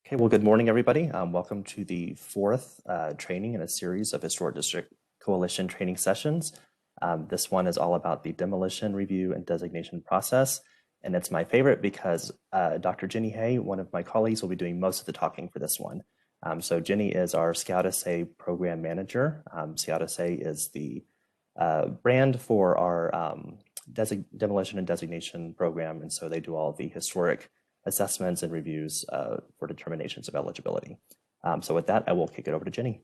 Okay, well, good morning, everybody. Welcome to the fourth training in a series of Historic District Coalition training sessions. This one is all about the demolition review and designation process. And it's my favorite because Dr. Jenny Hay, one of my colleagues, will be doing most of the talking for this one. So Jenny is our Scout SA program manager. Scout SA is the brand for our demolition and designation program. And so they do all the historic assessments and reviews for determinations of eligibility. So with that, I will kick it over to Jenny.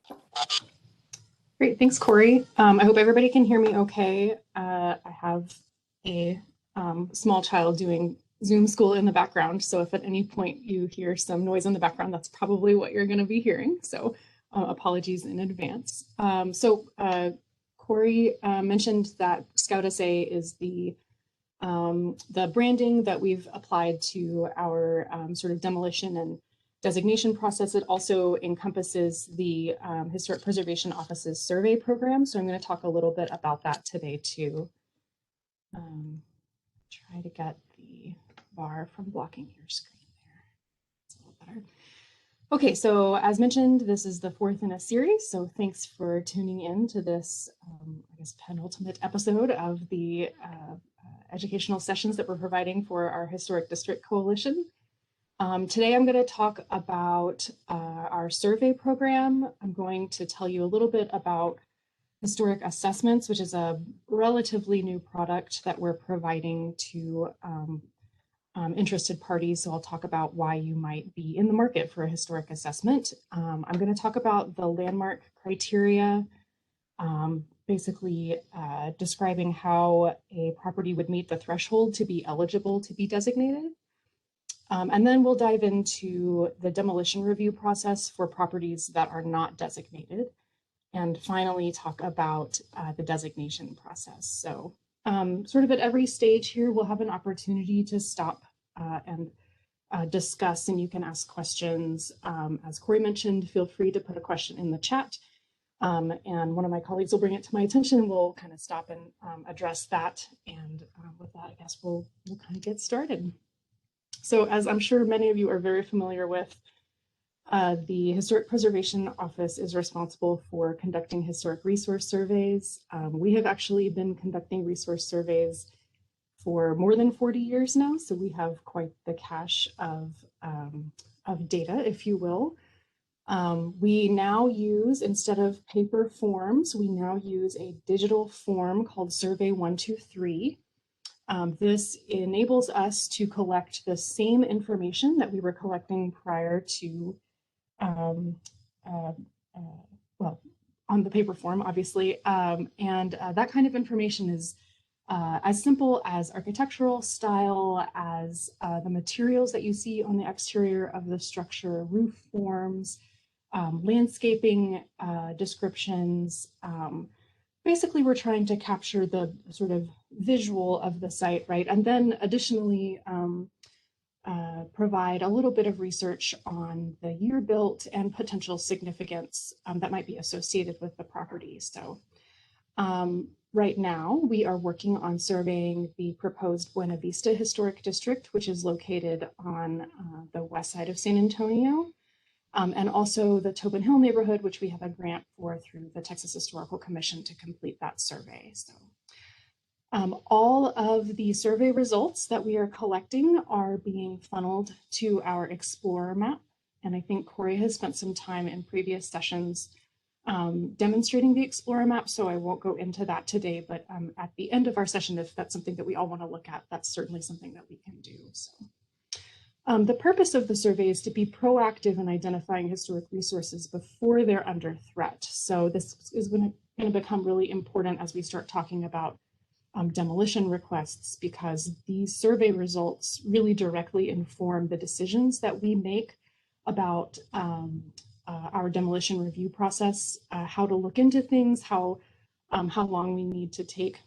Great, thanks, Corey. I hope everybody can hear me okay. I have a small child doing Zoom school in the background, so if at any point you hear some noise in the background, that's probably what you're going to be hearing, so apologies in advance. Corey mentioned that Scout SA is the branding that we've applied to our sort of demolition and designation process. It also encompasses the Historic Preservation Office's survey program. So I'm going to talk a little bit about that today too. Try to get the bar from blocking your screen there. It's a little better. Okay, so as mentioned, this is the fourth in a series. So thanks for tuning in to this, I guess, penultimate episode of the educational sessions that we're providing for our Historic District Coalition. Today I'm going to talk about our survey program. I'm going to tell you a little bit about historic assessments, which is a relatively new product that we're providing to interested parties. So I'll talk about why you might be in the market for a historic assessment. I'm going to talk about the landmark criteria, basically describing how a property would meet the threshold to be eligible to be designated. And then we'll dive into the demolition review process for properties that are not designated. And finally, talk about the designation process. So sort of at every stage here, we'll have an opportunity to stop and discuss, and you can ask questions. As Corey mentioned, feel free to put a question in the chat. And one of my colleagues will bring it to my attention and we'll kind of stop and address that. And with that, I guess we'll kind of get started. So as I'm sure many of you are very familiar with, the Historic Preservation Office is responsible for conducting historic resource surveys. We have actually been conducting resource surveys for more than 40 years now. So we have quite the cache of data, if you will. We now use, instead of paper forms, we now use a digital form called Survey 123. This enables us to collect the same information that we were collecting prior to, well, on the paper form, obviously. That kind of information is as simple as architectural style, as the materials that you see on the exterior of the structure, roof forms, landscaping descriptions. Basically, we're trying to capture the sort of visual of the site, right? And then additionally, provide a little bit of research on the year built and potential significance that might be associated with the property. So right now, we are working on surveying the proposed Buena Vista Historic District, which is located on the west side of San Antonio. And also the Tobin Hill neighborhood, which we have a grant for through the Texas Historical Commission to complete that survey. So all of the survey results that we are collecting are being funneled to our Explorer map. And I think Corey has spent some time in previous sessions demonstrating the Explorer map, so I won't go into that today, but at the end of our session, if that's something that we all want to look at, that's certainly something that we can do. So. The purpose of the survey is to be proactive in identifying historic resources before they're under threat. So this is going to become really important as we start talking about demolition requests, because these survey results really directly inform the decisions that we make about our demolition review process, how to look into things, how long we need to take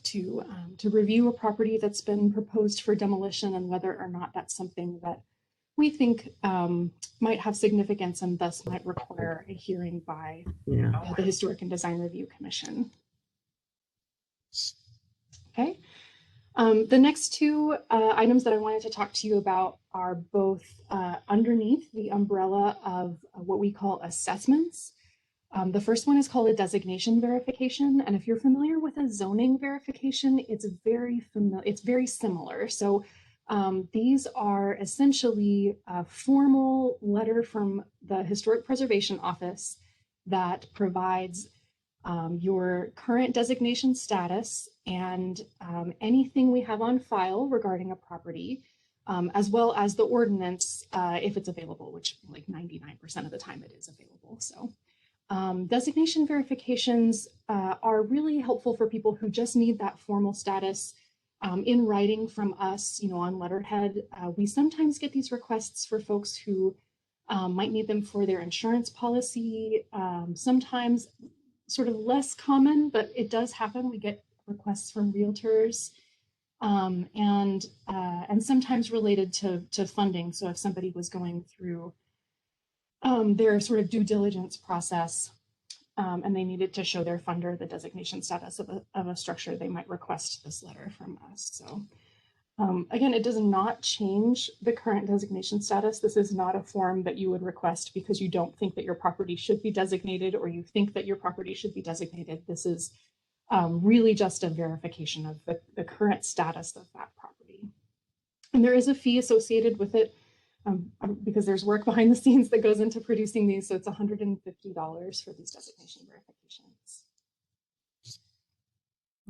to review a property that's been proposed for demolition, and whether or not that's something that we think might have significance and thus might require a hearing by the Historic and Design Review Commission. Okay, The next two items that I wanted to talk to you about are both underneath the umbrella of what we call assessments. The first one is called a designation verification, and if you're familiar with a zoning verification, it's very similar. So these are essentially a formal letter from the Historic Preservation Office that provides your current designation status and anything we have on file regarding a property, as well as the ordinance if it's available, which like 99% of the time it is available. So designation verifications are really helpful for people who just need that formal status in writing from us, on letterhead. We sometimes get these requests for folks who might need them for their insurance policy. Sometimes sort of less common, but it does happen. We get requests from realtors and sometimes related to funding. So if somebody was going through their sort of due diligence process and they needed to show their funder the designation status of a structure, they might request this letter from us. So again, it does not change the current designation status. This is not a form that you would request because you don't think that your property should be designated or you think that your property should be designated. This is really just a verification of the current status of that property. And there is a fee associated with it because there's work behind the scenes that goes into producing these. So it's $150 for these designation verifications.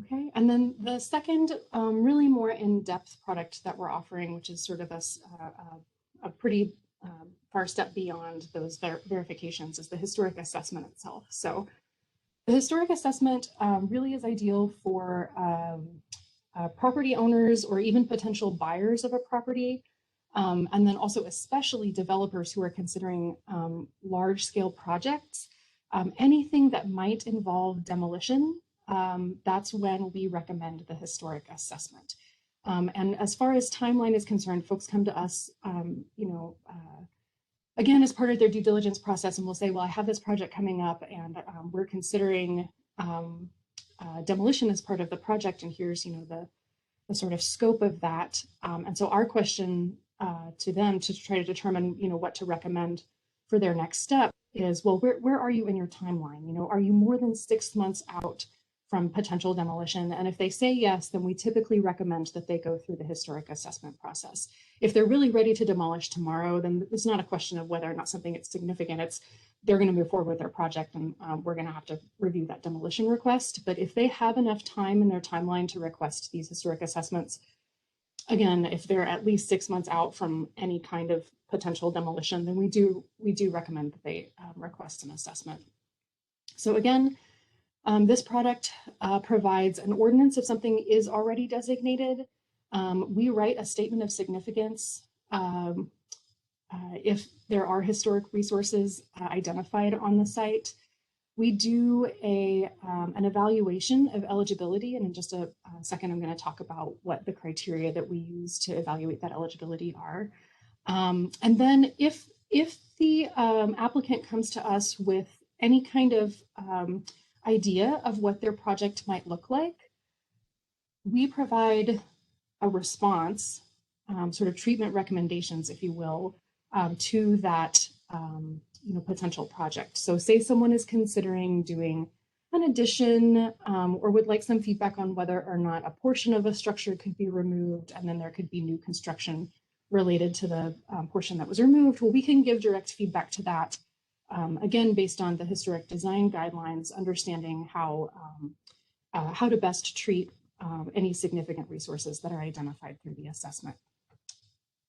Okay, and then the second really more in-depth product that we're offering, which is sort of a pretty far step beyond those verifications, is the historic assessment itself. So the historic assessment really is ideal for property owners or even potential buyers of a property, and then also especially developers who are considering large-scale projects. Anything that might involve demolition, that's when we recommend the historic assessment. And as far as timeline is concerned, folks come to us, again, as part of their due diligence process, and we'll say, well, I have this project coming up and we're considering demolition as part of the project, and here's, the sort of scope of that. And so our question to them to try to determine, what to recommend for their next step is, well, where are you in your timeline? Are you more than 6 months out from potential demolition? And if they say yes, then we typically recommend that they go through the historic assessment process. If they're really ready to demolish tomorrow, then it's not a question of whether or not something is significant. It's they're going to move forward with their project, and we're going to have to review that demolition request. But if they have enough time in their timeline to request these historic assessments, again, if they're at least 6 months out from any kind of potential demolition, then we do recommend that they request an assessment. So again, this product provides an ordinance if something is already designated. We write a statement of significance if there are historic resources identified on the site. We do an evaluation of eligibility, and in just a second, I'm going to talk about what the criteria that we use to evaluate that eligibility are. And then if the applicant comes to us with any kind of idea of what their project might look like, we provide a response, sort of treatment recommendations, if you will, to that potential project. So say someone is considering doing an addition or would like some feedback on whether or not a portion of a structure could be removed, and then there could be new construction related to the portion that was removed. Well, we can give direct feedback to that. Again, based on the historic design guidelines, understanding how to best treat any significant resources that are identified through the assessment.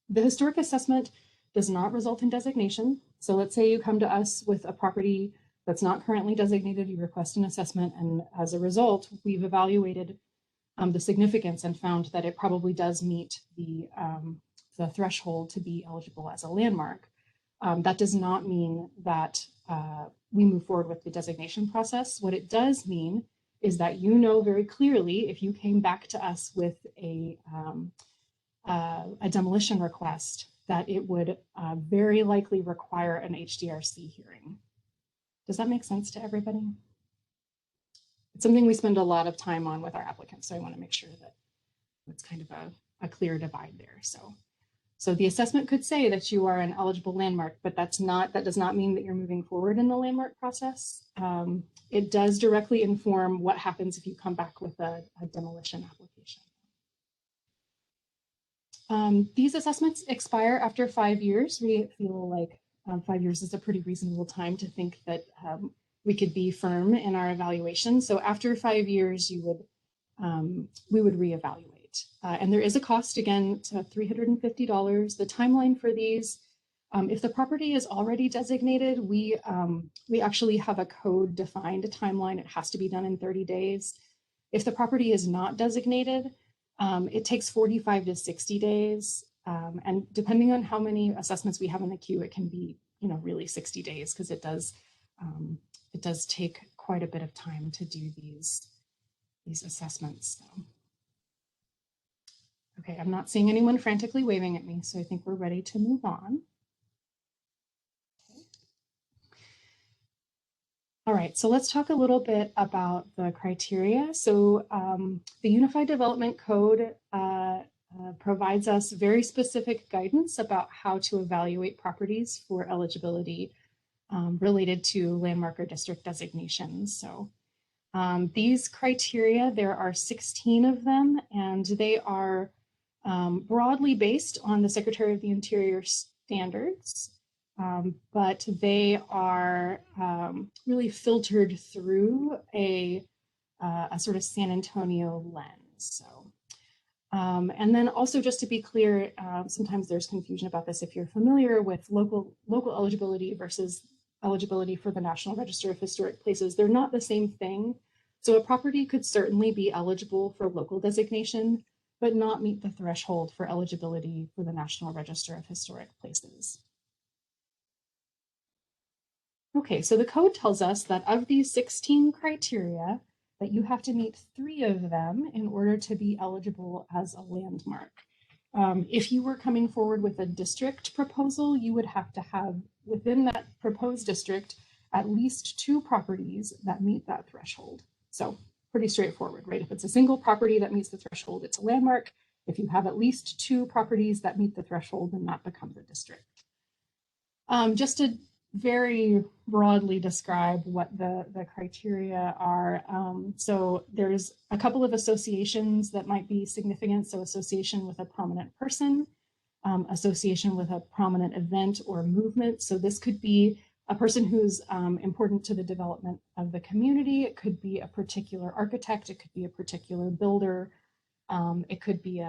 The historic assessment does not result in designation. So let's say you come to us with a property that's not currently designated, you request an assessment, and as a result, we've evaluated the significance and found that it probably does meet the threshold to be eligible as a landmark. That does not mean that we move forward with the designation process. What it does mean is that very clearly, if you came back to us with a demolition request, that it would very likely require an HDRC hearing. Does that make sense to everybody? It's something we spend a lot of time on with our applicants, so I want to make sure it's kind of a clear divide there. So the assessment could say that you are an eligible landmark, but that does not mean that you're moving forward in the landmark process. It does directly inform what happens if you come back with a demolition application. These assessments expire after 5 years. We feel like 5 years is a pretty reasonable time to think that we could be firm in our evaluation. So after 5 years, we would reevaluate. And there is a cost, again, to $350. The timeline for these, if the property is already designated, we actually have a code-defined timeline. It has to be done in 30 days. If the property is not designated, it takes 45 to 60 days. And depending on how many assessments we have in the queue, it can be, really 60 days, because it does take quite a bit of time to do these assessments. So. Okay, I'm not seeing anyone frantically waving at me, so I think we're ready to move on. Okay. All right, so let's talk a little bit about the criteria. So the Unified Development Code provides us very specific guidance about how to evaluate properties for eligibility related to landmark or district designations. So these criteria, there are 16 of them, and they are broadly based on the Secretary of the Interior standards, but they are really filtered through a sort of San Antonio lens. So, and then also, just to be clear, sometimes there's confusion about this. If you're familiar with local eligibility versus eligibility for the National Register of Historic Places, they're not the same thing. So a property could certainly be eligible for local designation, but not meet the threshold for eligibility for the National Register of Historic Places. Okay, so the code tells us that of these 16 criteria, that you have to meet 3 of them in order to be eligible as a landmark. If you were coming forward with a district proposal, you would have to have within that proposed district at least 2 properties that meet that threshold. So pretty straightforward, right? If it's a single property that meets the threshold, it's a landmark. If you have at least 2 properties that meet the threshold, then that becomes a district. Just to very broadly describe what the criteria are. So there's a couple of associations that might be significant. So association with a prominent person, association with a prominent event or movement. So this could be a person who's important to the development of the community. It could be a particular architect. It could be a particular builder. It could be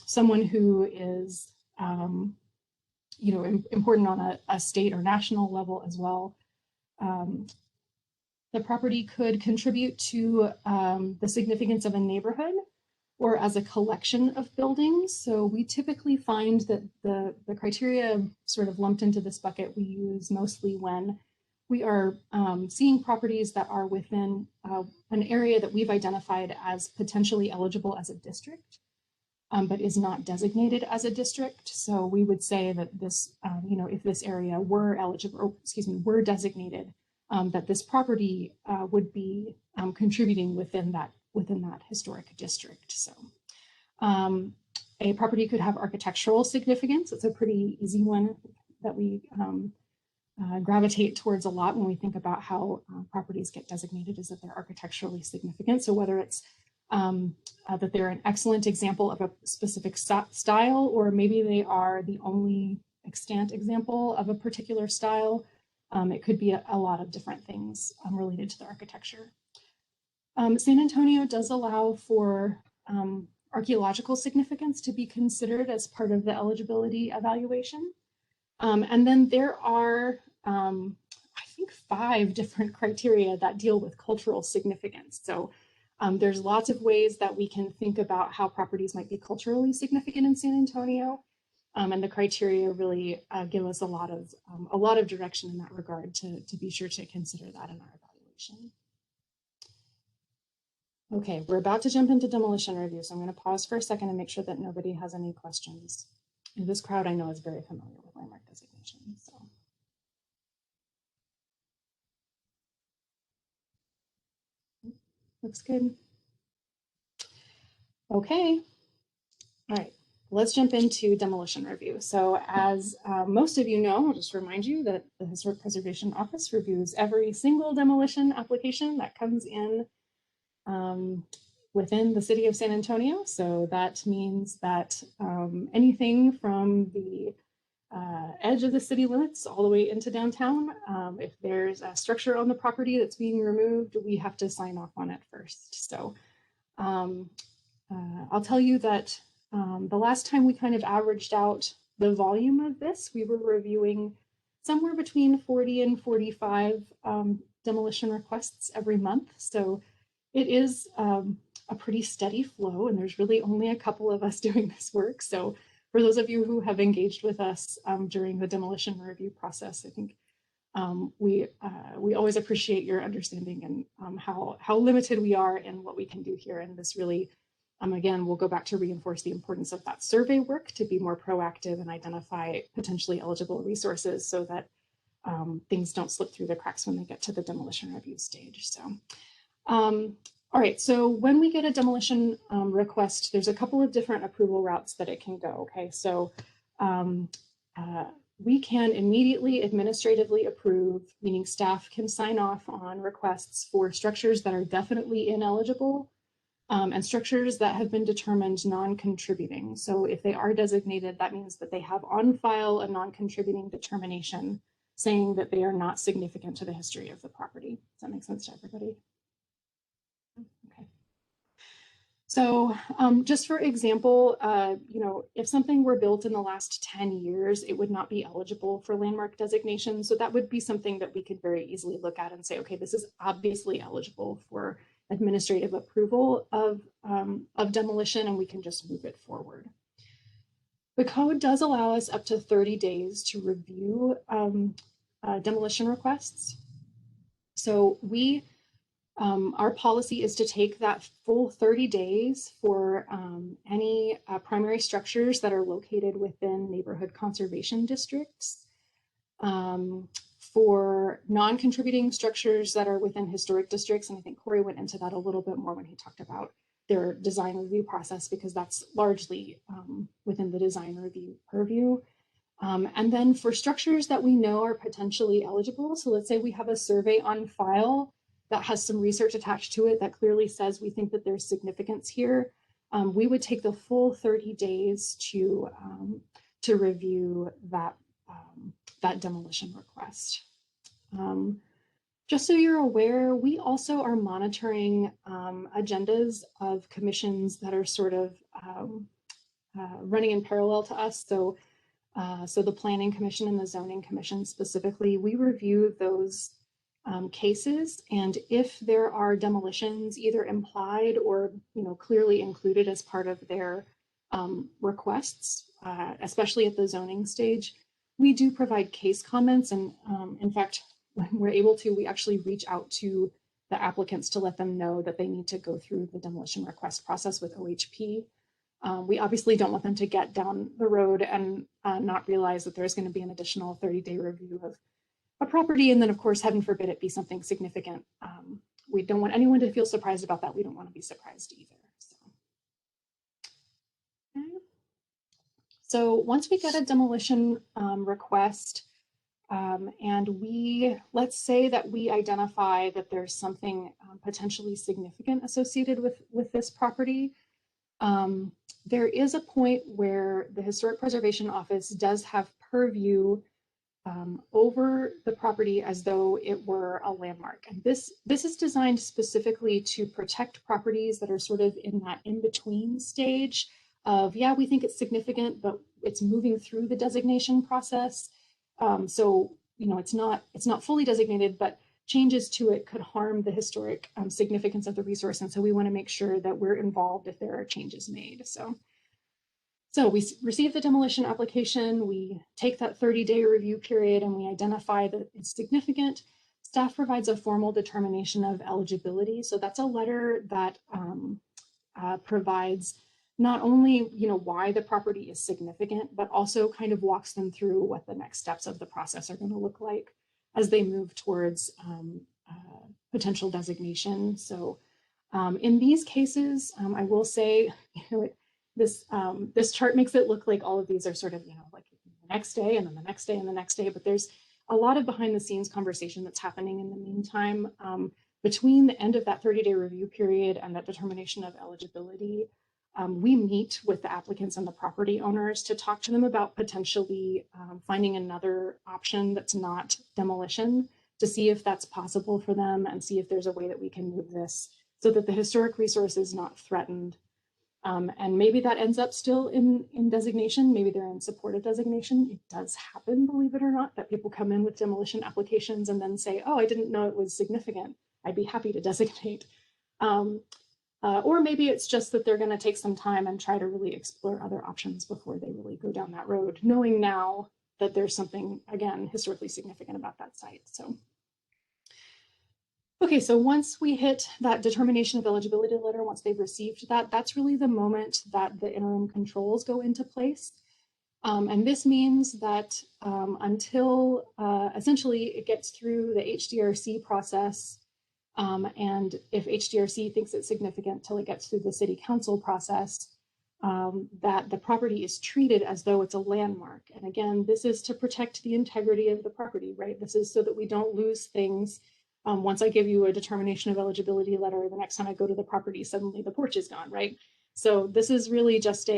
someone who is important on a state or national level as well. The property could contribute to the significance of a neighborhood or as a collection of buildings. So we typically find that the criteria sort of lumped into this bucket we use mostly when we are seeing properties that are within an area that we've identified as potentially eligible as a district, but is not designated as a district. So we would say that this, if this area were eligible, or excuse me, were designated, that this property would be contributing within that historic district. So a property could have architectural significance. It's a pretty easy one that we gravitate towards a lot when we think about how properties get designated, is that they're architecturally significant. So whether it's that they're an excellent example of a specific style, or maybe they are the only extant example of a particular style. It could be a lot of different things related to the architecture. San Antonio does allow for archaeological significance to be considered as part of the eligibility evaluation. And then there are, I think, 5 different criteria that deal with cultural significance. So there's lots of ways that we can think about how properties might be culturally significant in San Antonio. And the criteria really give us a lot of direction in that regard to be sure to consider that in our evaluation. Okay, we're about to jump into demolition review, so I'm going to pause for a second and make sure that nobody has any questions. And this crowd I know is very familiar with landmark designation. So. Looks good. Okay, all right, let's jump into demolition review. So as most of you know, I'll just remind you that the Historic Preservation Office reviews every single demolition application that comes in within the city of San Antonio. So that means that anything from the edge of the city limits all the way into downtown, if there's a structure on the property that's being removed, we have to sign off on it first. So I'll tell you that the last time we kind of averaged out the volume of this, we were reviewing somewhere between 40 and 45 demolition requests every month. So it is a pretty steady flow, and there's really only a couple of us doing this work. So for those of you who have engaged with us during the demolition review process, I think we always appreciate your understanding and how limited we are in what we can do here. And this really, again, we'll go back to reinforce the importance of that survey work to be more proactive and identify potentially eligible resources so that things don't slip through the cracks when they get to the demolition review stage. So, all right, so when we get a demolition request, there's a couple of different approval routes that it can go, okay? So we can immediately administratively approve, meaning staff can sign off on requests for structures that are definitely ineligible and structures that have been determined non-contributing. So if they are designated, that means that they have on file a non-contributing determination saying that they are not significant to the history of the property. Does that make sense to everybody? Okay. So just for example, if something were built in the last 10 years, it would not be eligible for landmark designation. So that would be something that we could very easily look at and say, okay, this is obviously eligible for administrative approval of demolition, and we can just move it forward. The code does allow us up to 30 days to review demolition requests. So our policy is to take that full 30 days for any primary structures that are located within neighborhood conservation districts, for non-contributing structures that are within historic districts. And I think Corey went into that a little bit more when he talked about their design review process, because that's largely within the design review purview. And then for structures that we know are potentially eligible, so let's say we have a survey on file that has some research attached to it that clearly says we think that there's significance here, we would take the full 30 days to review that demolition request. Just so you're aware, we also are monitoring agendas of commissions that are sort of running in parallel to us. So the Planning Commission and the Zoning Commission specifically, we review those cases, and if there are demolitions either implied or clearly included as part of their requests, especially at the zoning stage, we do provide case comments. And in fact, when we're able to, we actually reach out to the applicants to let them know that they need to go through the demolition request process with OHP. We obviously don't want them to get down the road and not realize that there's going to be an additional 30-day review of a property, and then of course, heaven forbid it be something significant. We don't want anyone to feel surprised about that. We don't want to be surprised either. So once we get a demolition request, and let's say that we identify that there's something potentially significant associated with this property, there is a point where the Historic Preservation Office does have purview over the property as though it were a landmark. And this is designed specifically to protect properties that are sort of in that in-between stage of, yeah, we think it's significant, but it's moving through the designation process. So, it's not fully designated, but changes to it could harm the historic significance of the resource. And so we want to make sure that we're involved if there are changes made. So we receive the demolition application, we take that 30-day review period, and we identify that it's significant. Staff provides a formal determination of eligibility. So that's a letter that provides not only why the property is significant, but also kind of walks them through what the next steps of the process are going to look like as they move towards potential designation. So In these cases, I will say, this chart makes it look like all of these are sort of, like the next day and then the next day and the next day, but there's a lot of behind the scenes conversation that's happening in the meantime. Between the end of that 30-day review period and that determination of eligibility, we meet with the applicants and the property owners to talk to them about potentially finding another option that's not demolition, to see if that's possible for them and see if there's a way that we can move this so that the historic resource is not threatened. And maybe that ends up still in designation. Maybe they're in support of designation. It does happen, believe it or not, that people come in with demolition applications and then say, oh, I didn't know it was significant. I'd be happy to designate. Or maybe it's just that they're going to take some time and try to really explore other options before they really go down that road, knowing now that there's something, again, historically significant about that site. So, okay, so once we hit that determination of eligibility letter, once they've received that, that's really the moment that the interim controls go into place. And this means that until essentially it gets through the HDRC process, and if HDRC thinks it's significant till it gets through the city council process, that the property is treated as though it's a landmark. And again, this is to protect the integrity of the property, right? This is so that we don't lose things. Once I give you a determination of eligibility letter, the next time I go to the property, suddenly the porch is gone, right? So this is really just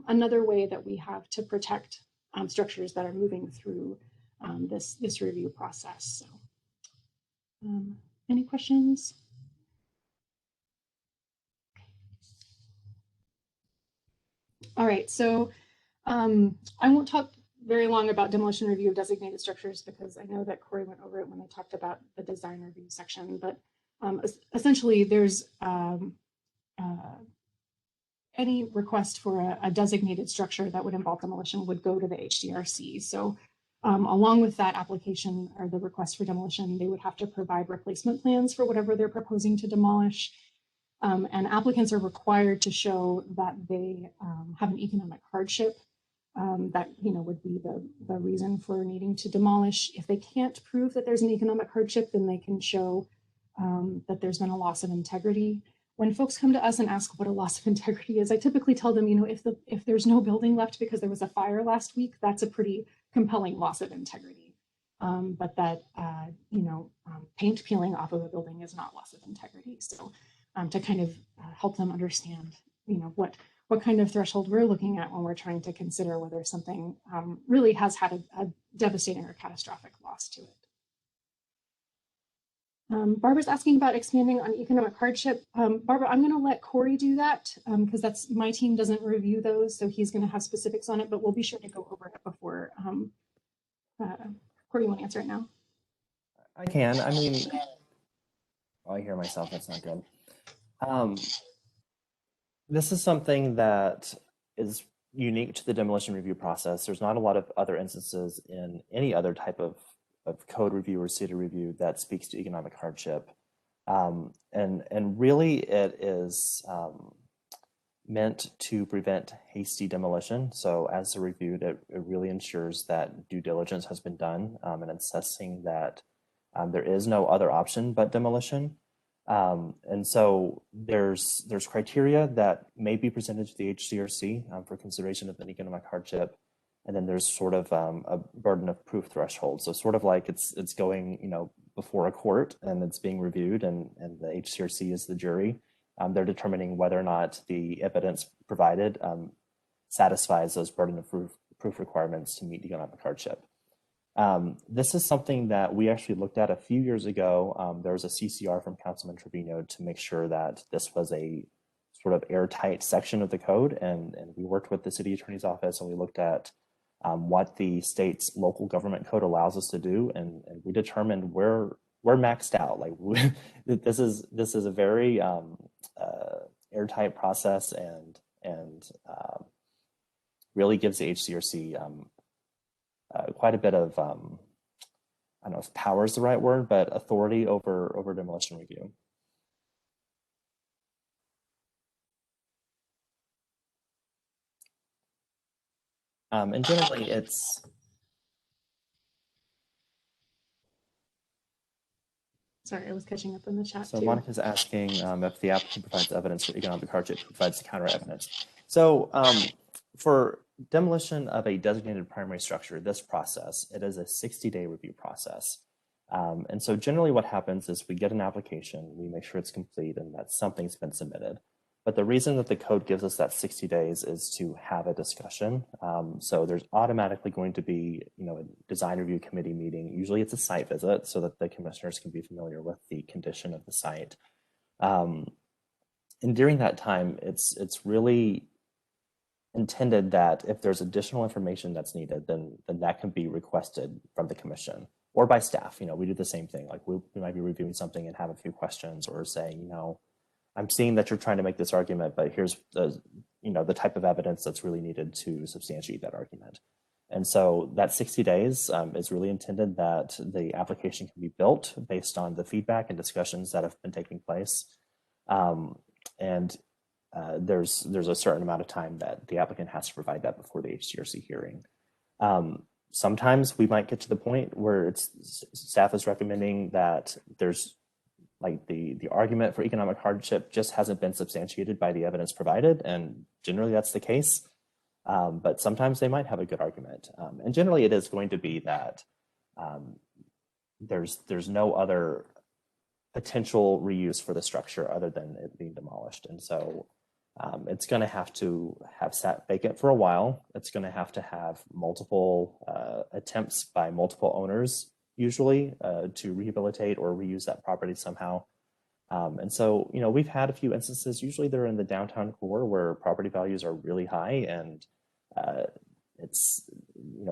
another way that we have to protect structures that are moving through this review process. So, any questions? All right, so I won't talk very long about demolition review of designated structures because I know that Corey went over it when I talked about the design review section, but essentially there's any request for a designated structure that would involve demolition would go to the HDRC. So along with that application or the request for demolition, they would have to provide replacement plans for whatever they're proposing to demolish. And applicants are required to show that they have an economic hardship that would be the reason for needing to demolish. If they can't prove that there's an economic hardship, then they can show that there's been a loss of integrity. When folks come to us and ask what a loss of integrity is, I typically tell them, if there's no building left because there was a fire last week, that's a pretty compelling loss of integrity. But that paint peeling off of a building is not loss of integrity. So to kind of help them understand, what kind of threshold we're looking at when we're trying to consider whether something really has had a devastating or catastrophic loss to it. Barbara's asking about expanding on economic hardship. Barbara, I'm going to let Corey do that because that's my team doesn't review those, so he's going to have specifics on it, but we'll be sure to go over it before. Corey, you want to answer it now? I can. I mean, I hear myself. That's not good. This is something that is unique to the demolition review process. There's not a lot of other instances in any other type of code review or city review that speaks to economic hardship. And really it is meant to prevent hasty demolition. So as a review, it really ensures that due diligence has been done in assessing that there is no other option but demolition. And so there's criteria that may be presented to the HDRC for consideration of an economic hardship. And then there's sort of a burden of proof threshold. So sort of like it's going, before a court and it's being reviewed and the HDRC is the jury. They're determining whether or not the evidence provided satisfies those burden of proof requirements to meet economic hardship. This is something that we actually looked at a few years ago. There was a CCR from Councilman Trevino to make sure that this was a sort of airtight section of the code. And we worked with the city attorney's office and we looked at what the state's local government code allows us to do. And we determined we're maxed out. Like this is a very airtight process and really gives the HCRC quite a bit of, I don't know if power is the right word, but authority over demolition review. And generally Sorry, I was catching up in the chat So too. Monica's asking if the applicant provides evidence for economic hardship, provides counter evidence. So for demolition of a designated primary structure, this process, it is a 60-day review process. And so generally what happens is we get an application, we make sure it's complete and that something's been submitted. But the reason that the code gives us that 60 days is to have a discussion. So there's automatically going to be, a design review committee meeting. Usually it's a site visit so that the commissioners can be familiar with the condition of the site. And during that time, it's really intended that if there's additional information that's needed, then that can be requested from the commission or by staff. We do the same thing. Like we might be reviewing something and have a few questions or saying, I'm seeing that you're trying to make this argument, but here's the type of evidence that's really needed to substantiate that argument. And so that 60 days is really intended that the application can be built based on the feedback and discussions that have been taking place. There's a certain amount of time that the applicant has to provide that before the HDRC hearing. Sometimes we might get to the point where staff is recommending that there's like the argument for economic hardship just hasn't been substantiated by the evidence provided, and generally that's the case. But sometimes they might have a good argument, and generally it is going to be that there's no other potential reuse for the structure other than it being demolished, and so it's going to have sat vacant for a while. It's going to have multiple attempts by multiple owners, usually, to rehabilitate or reuse that property somehow. And so, we've had a few instances, usually they're in the downtown core where property values are really high and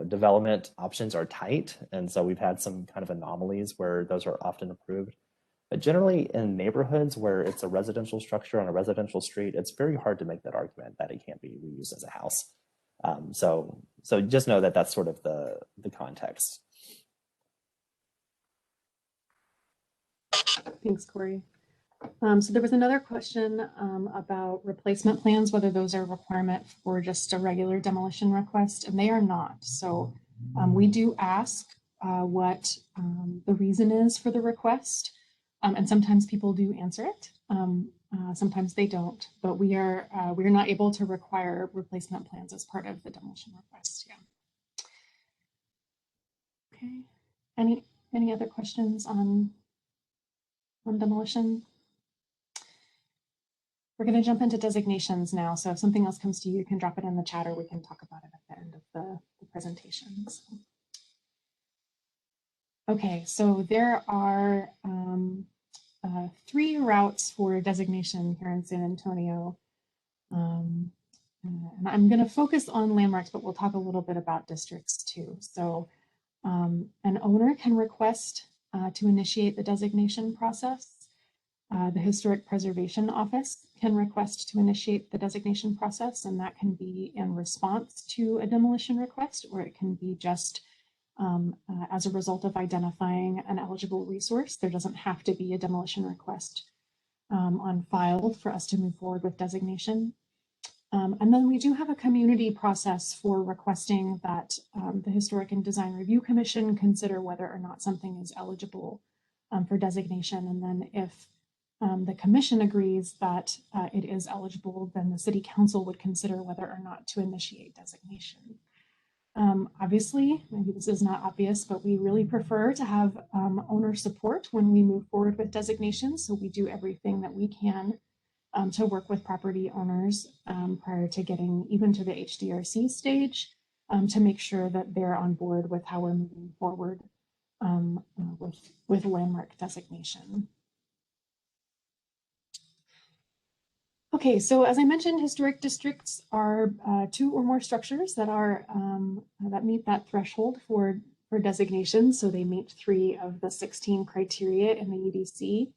development options are tight. And so we've had some kind of anomalies where those are often approved. But generally in neighborhoods where it's a residential structure on a residential street, it's very hard to make that argument that it can't be reused as a house. So just know that that's sort of the context. Thanks, Corey. So there was another question about replacement plans, whether those are a requirement for just a regular demolition request, and they are not. So we do ask what the reason is for the request, and sometimes people do answer it. Sometimes they don't, but we are not able to require replacement plans as part of the demolition request. Yeah. Okay. Any other questions on demolition? We're going to jump into designations now. So if something else comes to you, you can drop it in the chat or we can talk about it at the end of the presentations. Okay, so there are 3 routes for designation here in San Antonio. And I'm going to focus on landmarks, but we'll talk a little bit about districts too. So an owner can request to initiate the designation process. The Historic Preservation Office can request to initiate the designation process, and that can be in response to a demolition request, or it can be just as a result of identifying an eligible resource. There doesn't have to be a demolition request on file for us to move forward with designation. And then we do have a community process for requesting that the Historic and Design Review Commission consider whether or not something is eligible for designation. And then if the commission agrees that it is eligible, then the city council would consider whether or not to initiate designation. Obviously, maybe this is not obvious, but we really prefer to have owner support when we move forward with designation. So we do everything that we can to work with property owners prior to getting even to the HDRC stage to make sure that they're on board with how we're moving forward with landmark designation. Okay, so as I mentioned, historic districts are 2 or more structures that are that meet that threshold for designation. So they meet 3 of the 16 criteria in the UDC.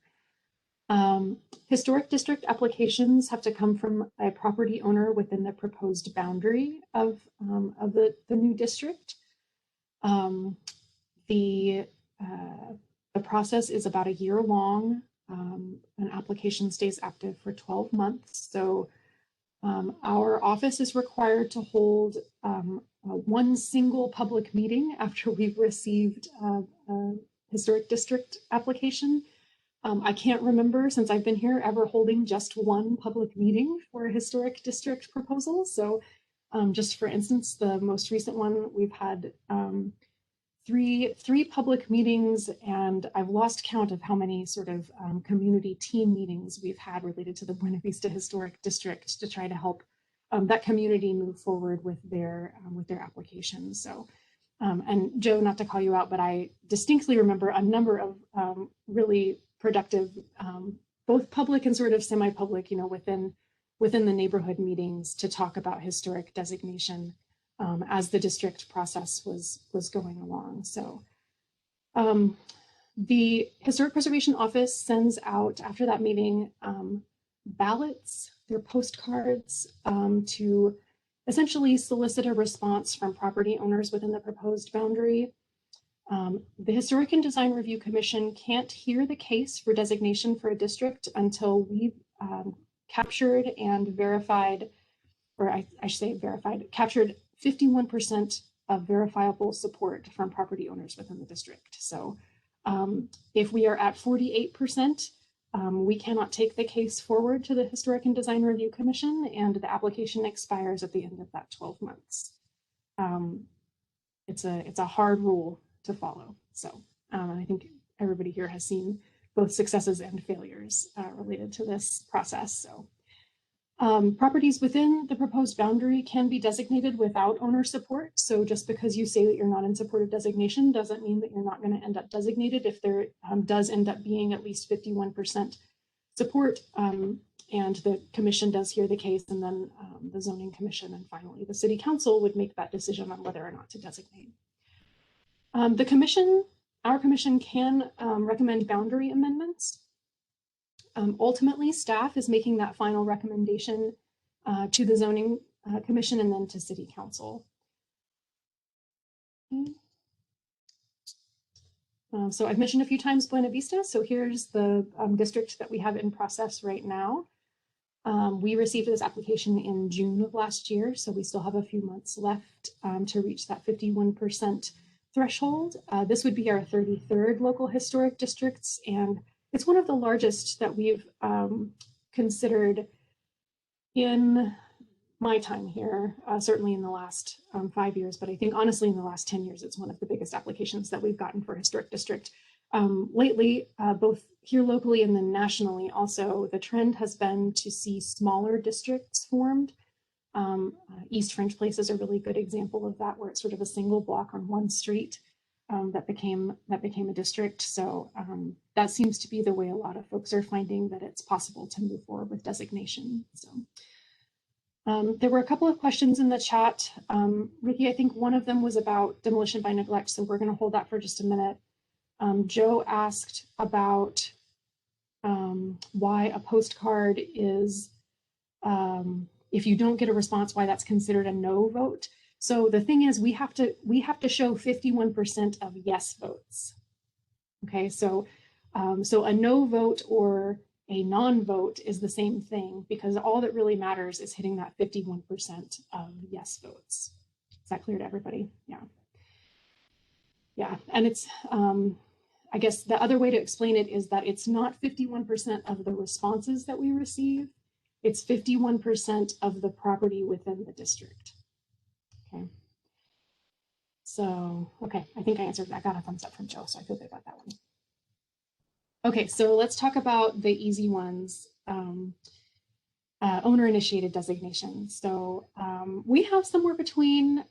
Historic district applications have to come from a property owner within the proposed boundary of the new district. The process is about a year long. An application stays active for 12 months. So our office is required to hold 1 single public meeting after we've received a historic district application. I can't remember since I've been here ever holding just one public meeting for a historic district proposal. So just for instance, the most recent one, we've had three public meetings, and I've lost count of how many sort of community team meetings we've had related to the Buena Vista Historic District to try to help that community move forward with their applications. So, and Joe, not to call you out, but I distinctly remember a number of really productive, both public and sort of semi-public, you know, within the neighborhood meetings to talk about historic designation as the district process was going along. So the Historic Preservation Office sends out, after that meeting, ballots, their postcards, to essentially solicit a response from property owners within the proposed boundary. The Historic and Design Review Commission can't hear the case for designation for a district until we've captured and verified, or I should say verified, captured 51% of verifiable support from property owners within the district. So if we are at 48%, we cannot take the case forward to the Historic and Design Review Commission, and the application expires at the end of that 12 months. It's a hard rule to follow. So I think everybody here has seen both successes and failures related to this process. So properties within the proposed boundary can be designated without owner support. So just because you say that you're not in support of designation doesn't mean that you're not going to end up designated if there does end up being at least 51% support, and the commission does hear the case, and then the zoning commission and finally the city council would make that decision on whether or not to designate. Our commission can recommend boundary amendments. Ultimately, staff is making that final recommendation to the zoning commission and then to city council. Okay. So I've mentioned a few times Buena Vista. So here's the district that we have in process right now. We received this application in June of last year, so we still have a few months left to reach that 51% threshold. This would be our 33rd local historic districts, and it's one of the largest that we've considered in my time here, certainly in the last 5 years, but I think honestly in the last 10 years, it's one of the biggest applications that we've gotten for historic district. Lately, both here locally and then nationally also, the trend has been to see smaller districts formed. East French Place is a really good example of that, where it's sort of a single block on one street that became a district. So that seems to be the way a lot of folks are finding that it's possible to move forward with designation. So there were a couple of questions in the chat. Ricky, I think one of them was about demolition by neglect, so we're going to hold that for just a minute. Joe asked about why a postcard is, if you don't get a response, why that's considered a no vote. So the thing is, we have to show 51% of yes votes. Okay, so a no vote or a non-vote is the same thing, because all that really matters is hitting that 51% of yes votes. Is that clear to everybody? Yeah. Yeah, and it's, I guess the other way to explain it is that it's not 51% of the responses that we receive, it's 51% of the property within the district. Okay. So, okay, I think I answered that. I got a thumbs up from Joe, so I feel good about that one. Okay, so let's talk about the easy ones. Owner-initiated designation. So we have somewhere between,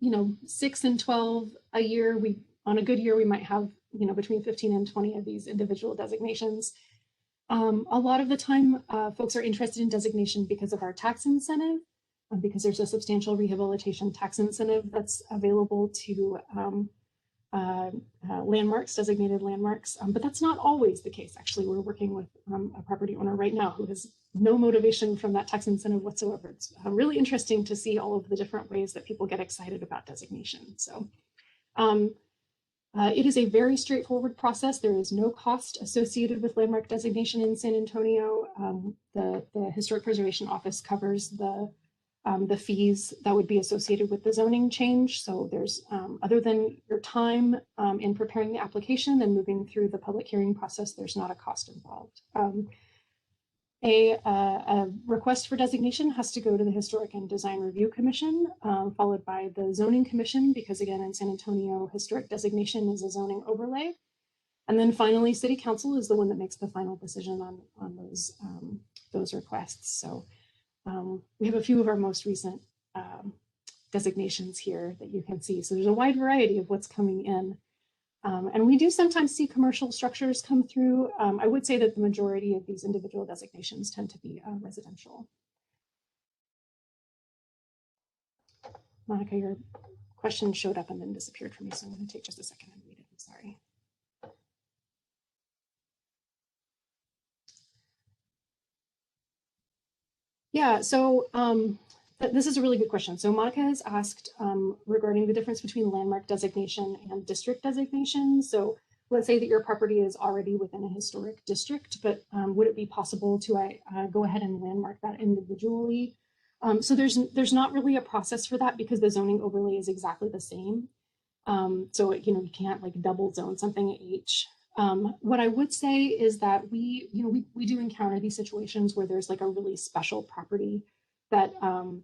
6 and 12 a year. On a good year, we might have, between 15 and 20 of these individual designations. A lot of the time, folks are interested in designation because of our tax incentive, because there's a substantial rehabilitation tax incentive that's available to landmarks, designated landmarks, but that's not always the case. Actually, we're working with a property owner right now who has no motivation from that tax incentive whatsoever. It's really interesting to see all of the different ways that people get excited about designation. So it is a very straightforward process. There is no cost associated with landmark designation in San Antonio. The Historic Preservation Office covers the the fees that would be associated with the zoning change. So there's, other than your time in preparing the application and moving through the public hearing process, there's not a cost involved. A request for designation has to go to the Historic and Design Review Commission, followed by the Zoning Commission, because again, in San Antonio, historic designation is a zoning overlay. And then finally, City Council is the one that makes the final decision on those requests. So we have a few of our most recent designations here that you can see. So there's a wide variety of what's coming in. And we do sometimes see commercial structures come through. I would say that the majority of these individual designations tend to be residential. Monica, your question showed up and then disappeared from me, so I'm going to take just a second and read it. I'm sorry. Yeah, so this is a really good question. So Monica has asked regarding the difference between landmark designation and district designation. So let's say that your property is already within a historic district, but would it be possible to go ahead and landmark that individually? So there's not really a process for that because the zoning overlay is exactly the same. So you can't like double zone something H. What I would say is that we do encounter these situations where there's like a really special property that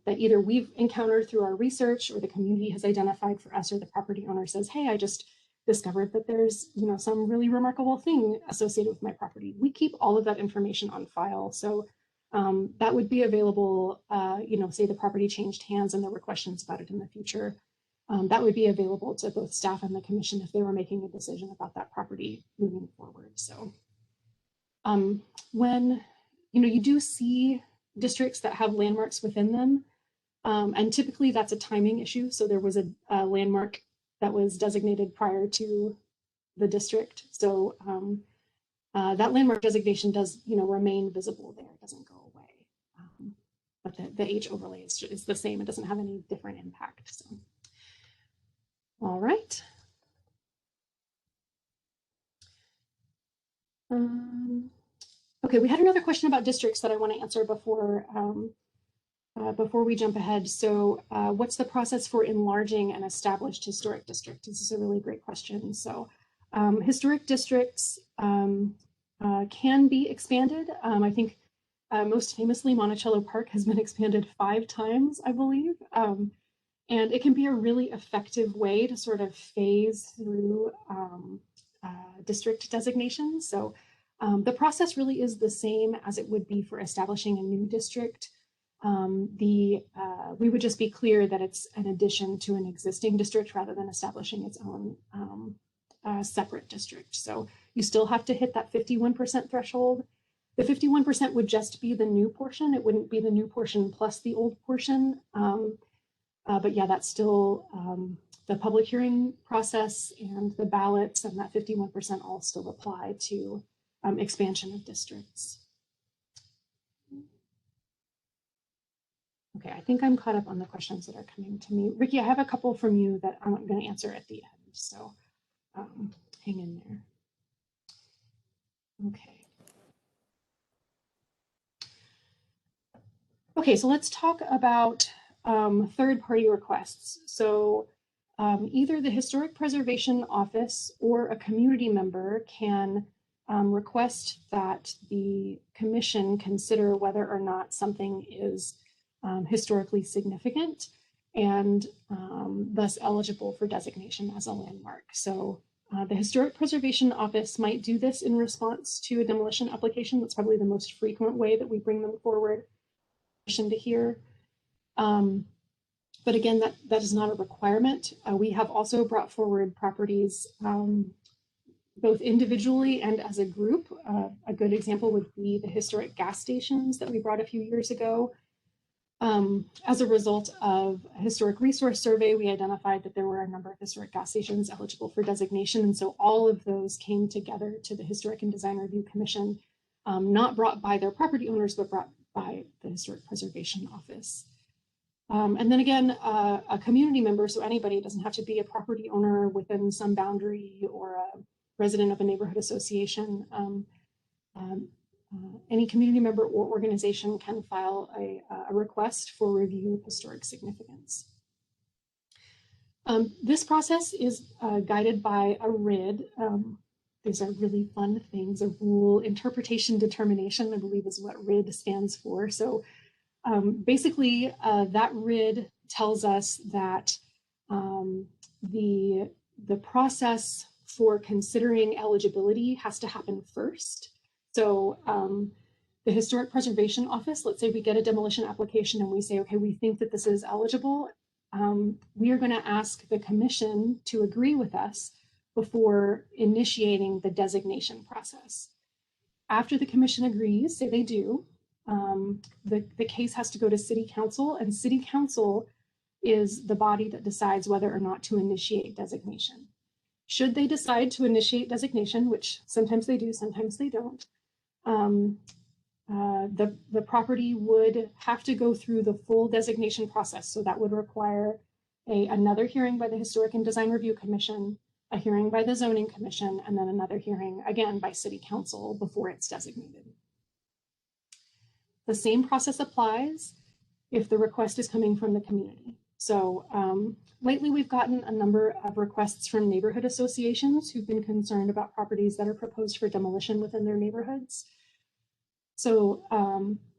that either we've encountered through our research or the community has identified for us, or the property owner says, hey, I just discovered that there's some really remarkable thing associated with my property. We keep all of that information on file. So that would be available, say the property changed hands and there were questions about it in the future. That would be available to both staff and the commission if they were making a decision about that property moving forward. So when you do see districts that have landmarks within them, and typically that's a timing issue. So there was a landmark that was designated prior to the district. So that landmark designation does remain visible there, it doesn't go away. But the H overlay is the same, it doesn't have any different impact. So. All right. Okay, we had another question about districts that I want to answer before we jump ahead. So what's the process for enlarging an established historic district? This is a really great question. So historic districts can be expanded. I think most famously, Monticello Park has been expanded 5 times, I believe. And it can be a really effective way to sort of phase through district designations. So the process really is the same as it would be for establishing a new district. We would just be clear that it's an addition to an existing district rather than establishing its own separate district. So you still have to hit that 51% threshold. The 51% would just be the new portion. It wouldn't be the new portion plus the old portion. But yeah, that's still the public hearing process and the ballots, and that 51% all still apply to expansion of districts. Okay, I think I'm caught up on the questions that are coming to me. Ricky, I have a couple from you that I'm going to answer at the end, so hang in there. Okay. Okay, so let's talk about third-party requests. So either the Historic Preservation Office or a community member can request that the commission consider whether or not something is historically significant and thus eligible for designation as a landmark. So the Historic Preservation Office might do this in response to a demolition application. That's probably the most frequent way that we bring them forward to hear. But again, that is not a requirement. We have also brought forward properties both individually and as a group. A good example would be the historic gas stations that we brought a few years ago. As a result of a historic resource survey, we identified that there were a number of historic gas stations eligible for designation. And so all of those came together to the Historic and Design Review Commission, not brought by their property owners, but brought by the Historic Preservation Office. And then again, a community member, so anybody, it doesn't have to be a property owner within some boundary or a resident of a neighborhood association, any community member or organization can file a request for review of historic significance. This process is guided by a RID. These are really fun things. A rule interpretation determination, I believe, is what RID stands for. So basically, that RID tells us that the process for considering eligibility has to happen first. So the Historic Preservation Office, let's say we get a demolition application and we say, okay, we think that this is eligible. We are going to ask the commission to agree with us before initiating the designation process. After the commission agrees, say they do, the case has to go to City Council, and City Council is the body that decides whether or not to initiate designation. Should they decide to initiate designation, which sometimes they do, sometimes they don't, the property would have to go through the full designation process. So that would require another hearing by the Historic and Design Review Commission, a hearing by the Zoning Commission, and then another hearing again by City Council before it's designated. The same process applies if the request is coming from the community. So lately we've gotten a number of requests from neighborhood associations who've been concerned about properties that are proposed for demolition within their neighborhoods. So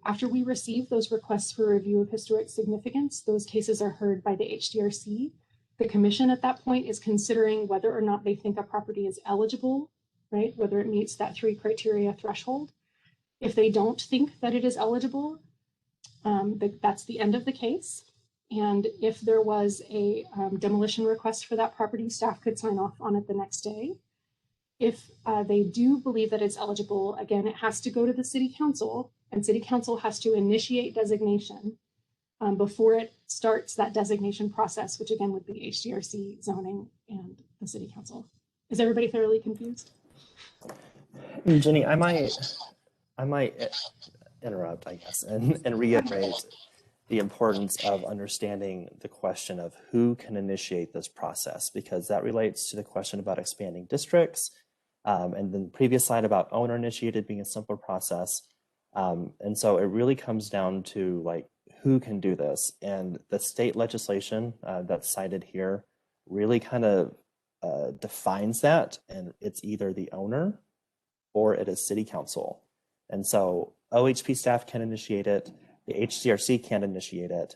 after we receive those requests for review of historic significance, those cases are heard by the HDRC. The commission at that point is considering whether or not they think a property is eligible, right? Whether it meets that 3 criteria threshold. If they don't think that it is eligible, that's the end of the case. And if there was a demolition request for that property, staff could sign off on it the next day. If they do believe that it's eligible, again, it has to go to the City Council, and City Council has to initiate designation before it starts that designation process, which again would be HDRC, zoning, and the City Council. Is everybody thoroughly confused? Jenny, I might interrupt, I guess, and reiterate the importance of understanding the question of who can initiate this process, because that relates to the question about expanding districts, and then the previous slide about owner-initiated being a simpler process. And so it really comes down to like, who can do this? And the state legislation that's cited here really kind of defines that, and it's either the owner or it is City Council. And so OHP staff can initiate it, the HCRC can initiate it,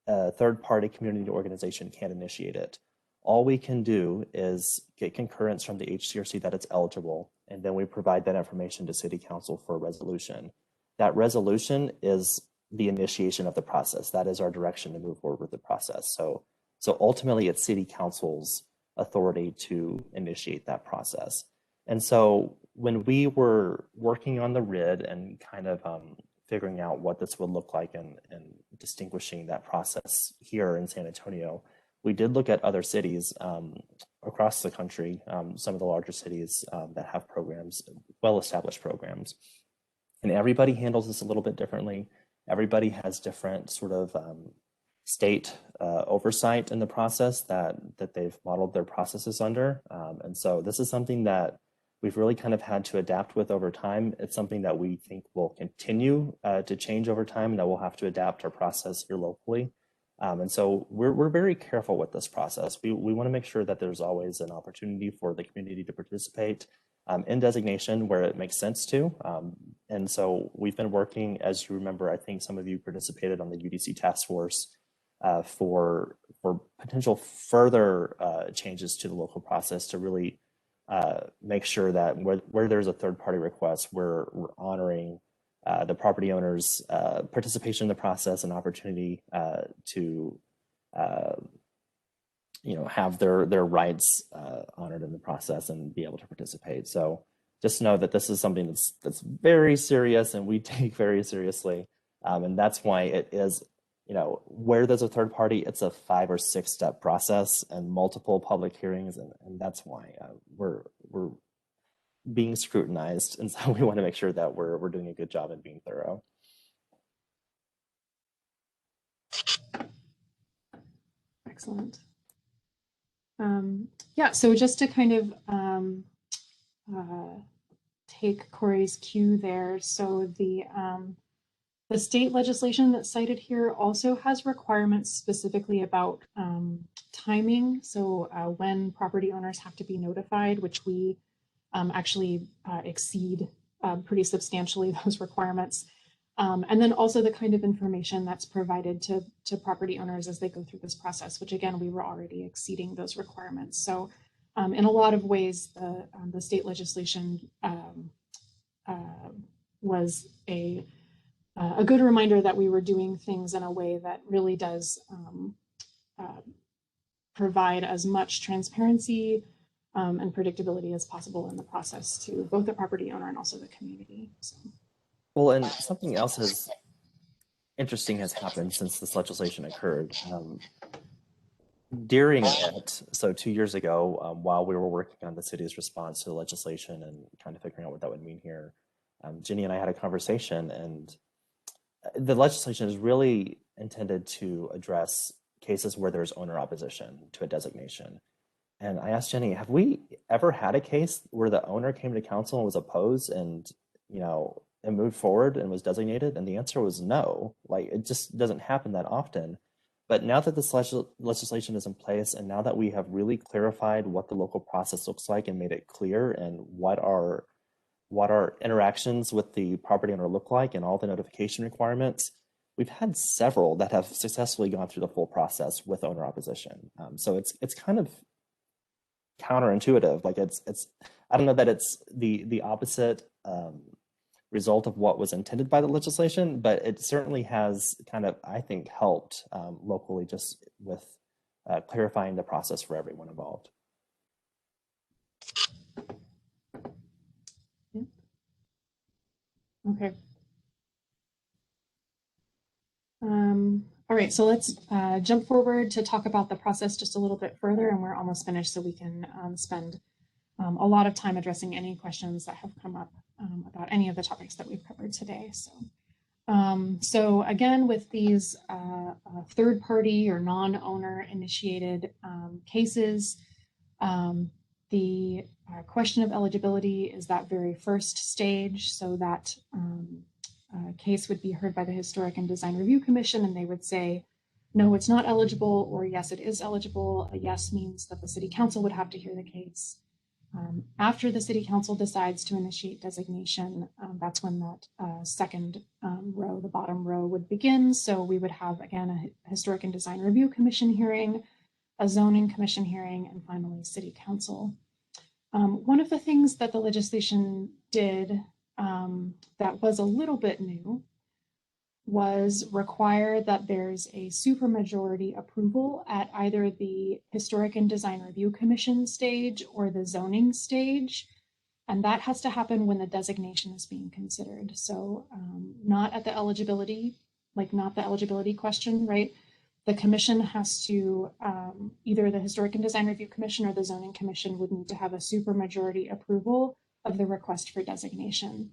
a third-party community organization can initiate it. All we can do is get concurrence from the HCRC that it's eligible, and then we provide that information to City Council for a resolution. That resolution is the initiation of the process. That is our direction to move forward with the process. So ultimately, it's City Council's authority to initiate that process. And so when we were working on the RID and kind of figuring out what this would look like and distinguishing that process here in San Antonio, we did look at other cities across the country, some of the larger cities that have programs, well-established programs. And everybody handles this a little bit differently. Everybody has different sort of state oversight in the process that they've modeled their processes under. And so this is something that we've really kind of had to adapt with over time. It's something that we think will continue to change over time, and that we'll have to adapt our process here locally. And so we're very careful with this process. We want to make sure that there's always an opportunity for the community to participate in designation where it makes sense to. And so we've been working, as you remember, I think some of you participated on the UDC task force for potential further changes to the local process to really make sure that where there's a third-party request, we're honoring the property owner's participation in the process and opportunity to have their rights honored in the process and be able to participate. So just know that this is something that's very serious and we take very seriously, and that's why it is, where there's a third party, it's a 5 or 6 step process and multiple public hearings, and that's why we're being scrutinized, and so we want to make sure that we're doing a good job and being thorough. Excellent. Yeah, so just to kind of take Corey's cue there. So the state legislation that's cited here also has requirements specifically about timing. So when property owners have to be notified, which we actually exceed pretty substantially those requirements. And then also the kind of information that's provided to property owners as they go through this process, which again, we were already exceeding those requirements. So in a lot of ways, the state legislation was a good reminder that we were doing things in a way that really does provide as much transparency and predictability as possible in the process to both the property owner and also the community. So. Well, and something else interesting has happened since this legislation occurred. During it, so 2 years ago, while we were working on the city's response to the legislation and kind of figuring out what that would mean here, Ginny and I had a conversation, and the legislation is really intended to address cases where there's owner opposition to a designation. And I asked Jenny, have we ever had a case where the owner came to council and was opposed and, and moved forward and was designated? And the answer was no. Like, it just doesn't happen that often. But now that this legislation is in place, and now that we have really clarified what the local process looks like and made it clear, and what our interactions with the property owner look like and all the notification requirements, we've had several that have successfully gone through the full process with owner opposition. So it's kind of counterintuitive. Like it's I don't know that it's the opposite result of what was intended by the legislation, but it certainly has kind of, I think, helped locally just with clarifying the process for everyone involved. Yeah. Okay. All right, so let's jump forward to talk about the process just a little bit further, and we're almost finished, so we can spend a lot of time addressing any questions that have come up about any of the topics that we've covered today. So again, with these third-party or non-owner initiated cases, the question of eligibility is that very first stage. So that case would be heard by the Historic and Design Review Commission, and they would say, no, it's not eligible, or yes, it is eligible. A yes means that the city council would have to hear the case. After the city council decides to initiate designation, that's when that second row, the bottom row, would begin. So we would have, again, a Historic and Design Review Commission hearing, a zoning commission hearing, and finally city council. One of the things that the legislation did that was a little bit new was require that there's a supermajority approval at either the Historic and Design Review Commission stage or the zoning stage. And that has to happen when the designation is being considered. So not at the eligibility, like not the eligibility question, right? The commission has to, either the Historic and Design Review Commission or the Zoning Commission would need to have a supermajority approval of the request for designation.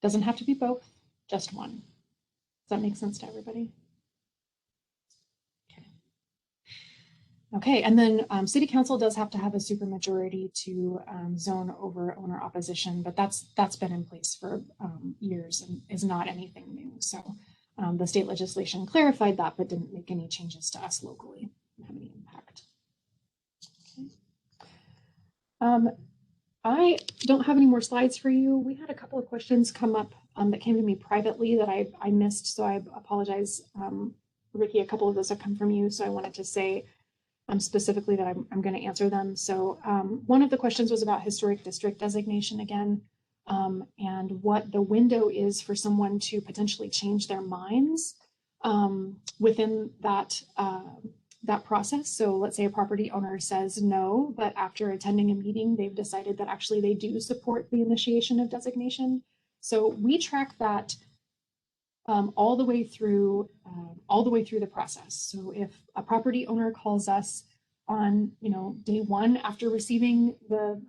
Doesn't have to be both, just one. Does that make sense to everybody? Okay, and then city council does have to have a supermajority to zone over owner opposition, but that's been in place for years and is not anything new. So the state legislation clarified that, but didn't make any changes to us locally, didn't have any impact. Okay. I don't have any more slides for you. We had a couple of questions come up that came to me privately that I missed, so I apologize. Ricky, a couple of those have come from you, so I wanted to say specifically that I'm going to answer them. So one of the questions was about historic district designation again, and what the window is for someone to potentially change their minds within that that process. So let's say a property owner says no, but after attending a meeting, they've decided that actually they do support the initiation of designation. So we track that all the way through the process. So if a property owner calls us on day one after receiving the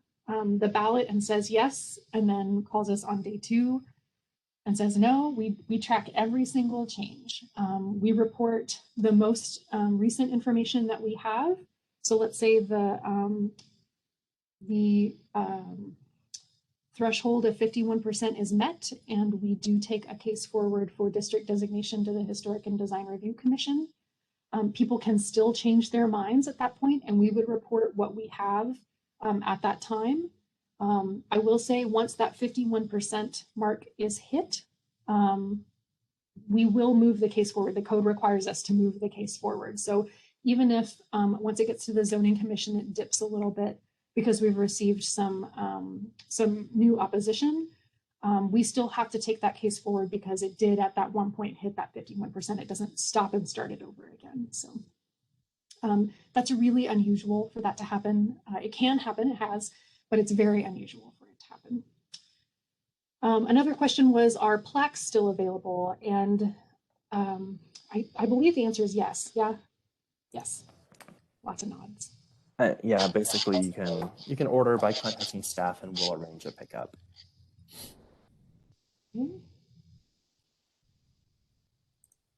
ballot and says yes, and then calls us on day two and says no, we track every single change. We report the most recent information that we have. So let's say the threshold of 51% is met, and we do take a case forward for district designation to the Historic and Design Review Commission. People can still change their minds at that point, and we would report what we have at that time. I will say once that 51% mark is hit, we will move the case forward. The code requires us to move the case forward. So even if once it gets to the zoning commission, it dips a little bit because we've received some new opposition, we still have to take that case forward because it did at that one point hit that 51%. It doesn't stop and start it over again. So that's really unusual for that to happen. It can happen, it has, but it's very unusual for it to happen. Another question was, are plaques still available? And I believe the answer is yes. Yeah, yes, lots of nods. Yeah, basically you can order by contacting staff and we'll arrange a pickup. Okay.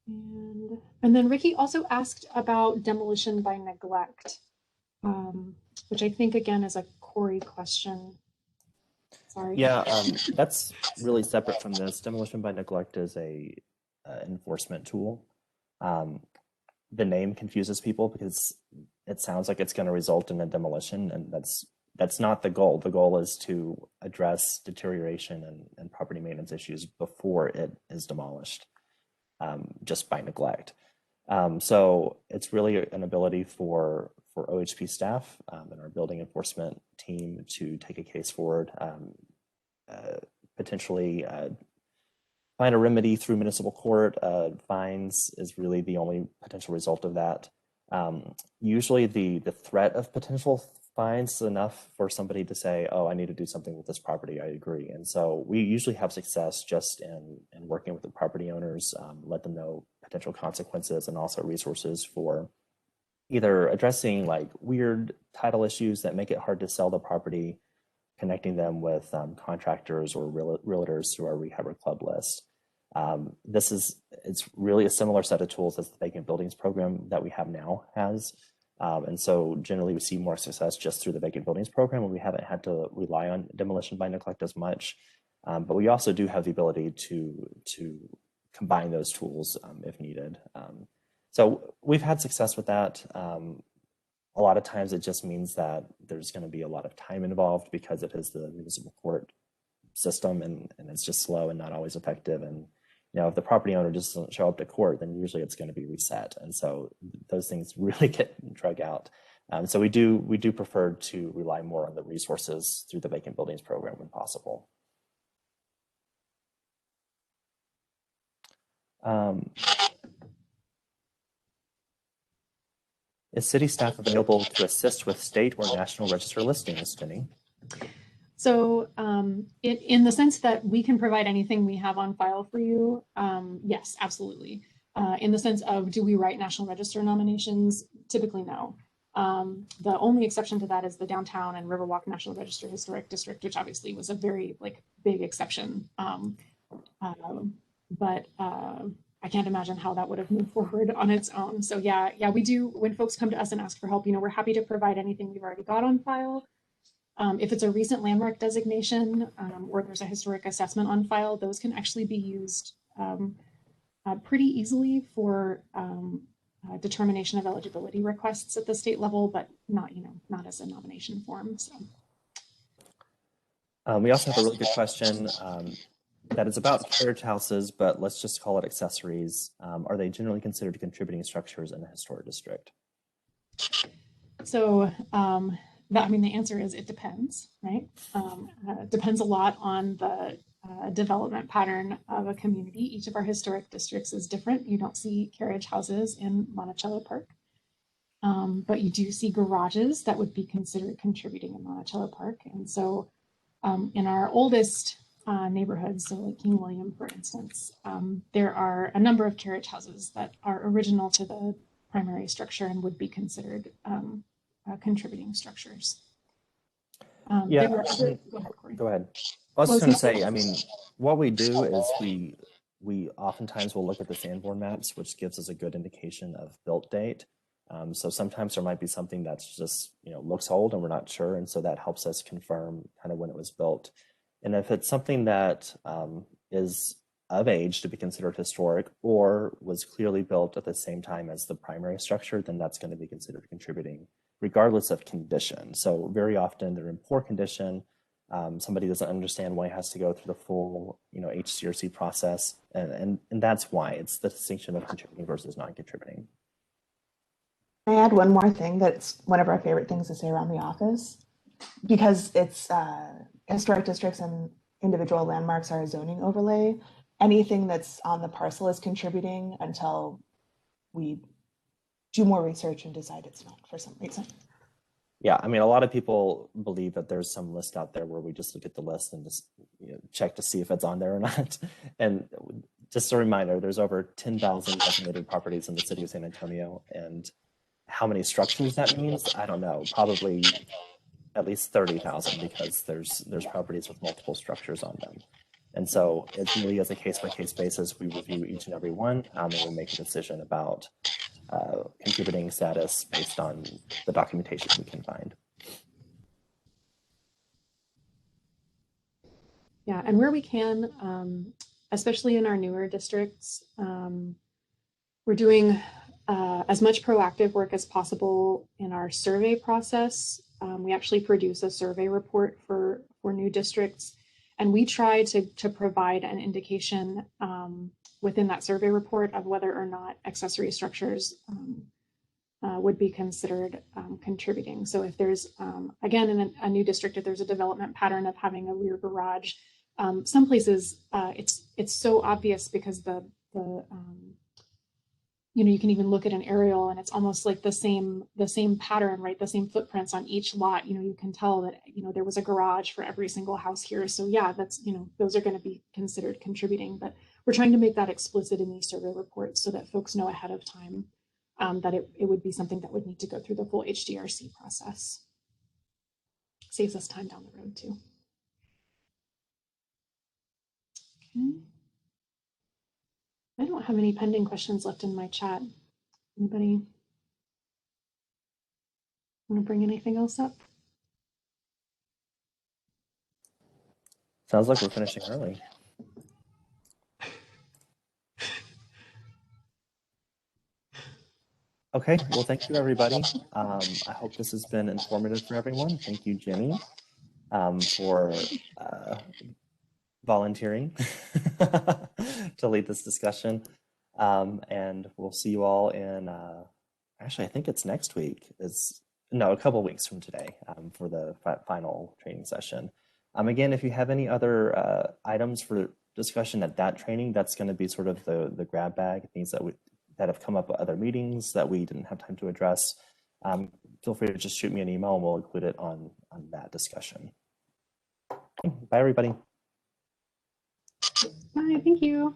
And then Ricky also asked about demolition by neglect, which I think again is a Corey question. Sorry. Yeah, that's really separate from this. Demolition by neglect is a enforcement tool. The name confuses people because it sounds like it's going to result in a demolition, and that's not the goal. The goal is to address deterioration and property maintenance issues before it is demolished, just by neglect. So it's really an ability for OHP staff and our building enforcement team to take a case forward, potentially find a remedy through municipal court. Fines is really the only potential result of that. Usually the threat of potential fines is enough for somebody to say, oh, I need to do something with this property, I agree. And so we usually have success just in working with the property owners, let them know potential consequences and also resources for either addressing like weird title issues that make it hard to sell the property, connecting them with contractors or realtors through our Rehabber Club list. It's really a similar set of tools as the vacant buildings program that we have now has. And so generally we see more success just through the vacant buildings program, and we haven't had to rely on demolition by neglect as much. But we also do have the ability to combine those tools if needed. So we've had success with that. A lot of times it just means that there's going to be a lot of time involved because it is the municipal court system, and it's just slow and not always effective. And you know, if the property owner just doesn't show up to court, then usually it's going to be reset. And so those things really get drug out. So we do prefer to rely more on the resources through the vacant buildings program when possible. Is city staff available to assist with state or national register listings, Jenny? So in the sense that we can provide anything we have on file for you, yes, absolutely. In the sense of, do we write National Register nominations? Typically, no. The only exception to that is the Downtown and Riverwalk National Register Historic District, which obviously was a very big exception. But I can't imagine how that would have moved forward on its own. So yeah, we do, when folks come to us and ask for help, we're happy to provide anything we've already got on file. If it's a recent landmark designation or there's a historic assessment on file, those can actually be used pretty easily for determination of eligibility requests at the state level, but not as a nomination form. So. We also have a really good question that is about carriage houses, but let's just call it accessories. Are they generally considered contributing structures in a historic district? So the answer is it depends, right? It depends a lot on the development pattern of a community. Each of our historic districts is different. You don't see carriage houses in Monticello Park, but you do see garages that would be considered contributing in Monticello Park. And so in our oldest neighborhoods, so like King William, for instance, there are a number of carriage houses that are original to the primary structure and would be considered contributing structures. Yeah, go ahead, Corey. Go ahead. I was just going to say, I mean, what we do is we oftentimes will look at the Sanborn maps, which gives us a good indication of built date. So sometimes there might be something that's just, looks old and we're not sure. And so that helps us confirm kind of when it was built. And if it's something that is of age to be considered historic or was clearly built at the same time as the primary structure, then that's going to be considered contributing regardless of condition. So very often they're in poor condition. Somebody doesn't understand why it has to go through the full, HCRC process, and that's why it's the distinction of contributing versus non-contributing. I add one more thing that's one of our favorite things to say around the office, because it's historic districts and individual landmarks are a zoning overlay. Anything that's on the parcel is contributing until we do more research and decide it's not for some reason. Yeah, I mean, a lot of people believe that there's some list out there where we just look at the list and just check to see if it's on there or not. And just a reminder, there's over 10,000 designated properties in the city of San Antonio. And how many structures that means, I don't know, probably at least 30,000, because there's properties with multiple structures on them. And so it really is a case-by-case basis. We review each and every one, and we make a decision about contributing status based on the documentation we can find. Yeah, and where we can, especially in our newer districts, we're doing as much proactive work as possible in our survey process. We actually produce a survey report for new districts, and we try to provide an indication within that survey report of whether or not accessory structures would be considered contributing. So if there's, again, in a new district, if there's a development pattern of having a rear garage, some places it's so obvious because you can even look at an aerial and it's almost like the same pattern, right? The same footprints on each lot. You can tell that, there was a garage for every single house here. So yeah, that's, those are going to be considered contributing, but we're trying to make that explicit in these survey reports so that folks know ahead of time that it would be something that would need to go through the full HDRC process. Saves us time down the road too. Okay. I don't have any pending questions left in my chat. Anybody want to bring anything else up? Sounds like we're finishing early. Okay, well, thank you, everybody. I hope this has been informative for everyone. Thank you, Jenny, for volunteering to lead this discussion. And we'll see you all in, actually, I think it's next week. A couple weeks from today for the final training session. Again, if you have any other items for discussion at that training, that's going to be sort of the grab bag, things that have come up at other meetings that we didn't have time to address. Feel free to just shoot me an email and we'll include it on that discussion. Bye, everybody. Bye, thank you.